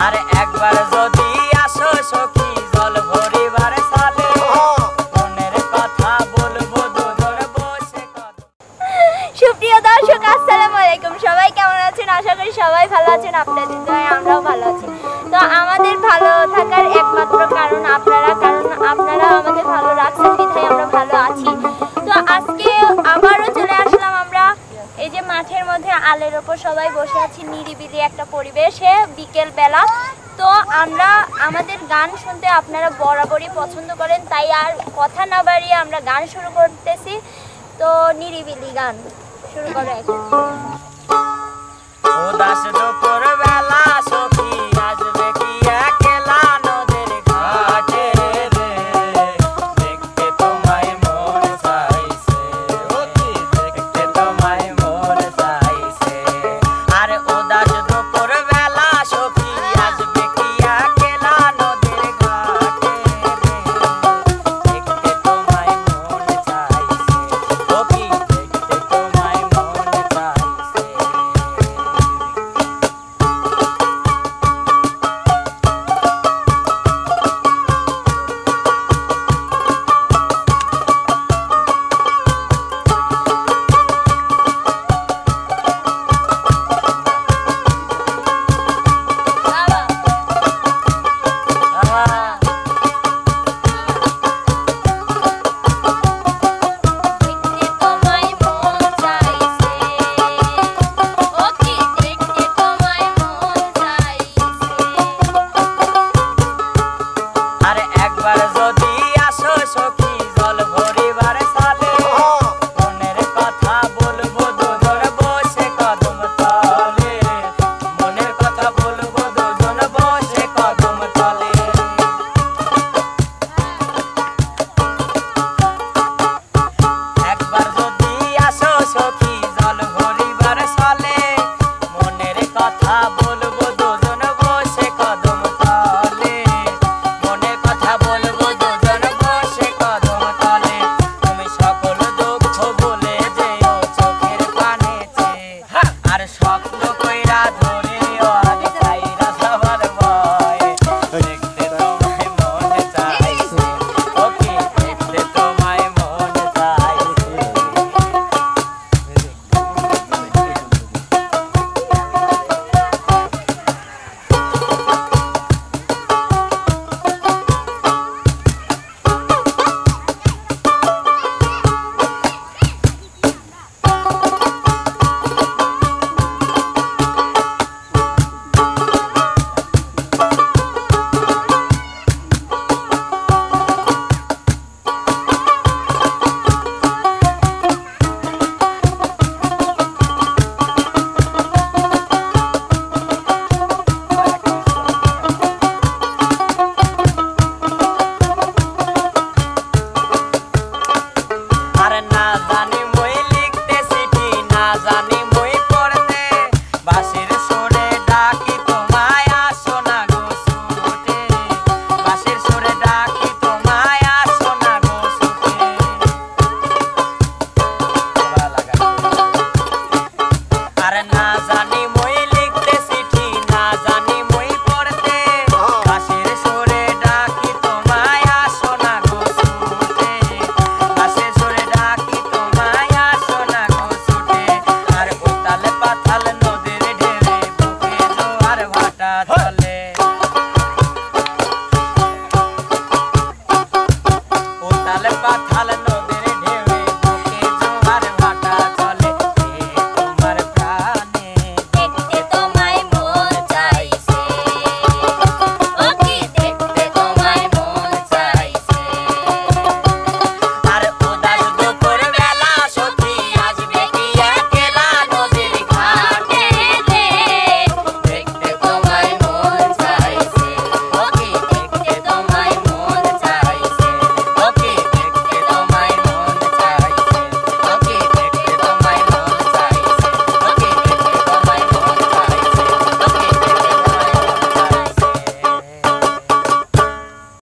আর একবার যদি আসো সখী জল ভরিবার সালে মনের কথা বলবো দুজন বসে কথা। সুপ্রিয় দর্শক আসসালামু আলাইকুম, সবাই কেমন আছেন? আশা করি সবাই ভালো আছেন। আপনাদের দয়ায় আমরাও ভালো আছি। তো আমাদের ভালো থাকার একমাত্র কারণ আপনারা, কারণ আপনারা আমাদের ভালো রাখছেন বিধায় আমরা ভালো আছি। তো আজকে আবারও চলে আসলাম আমরা এই যে মাঠের মধ্যে আলের ওপর সবাই বসে আছি, নিরিবিলি একটা পরিবেশে বিকেল বেলা। তো আমরা আমাদের গান শুনতে আপনারা বরাবরই পছন্দ করেন, তাই আর কথা না বাড়িয়ে আমরা গান শুরু করতেছি। তো নিরিবিলি গান শুরু করে। ও দাস দুপুর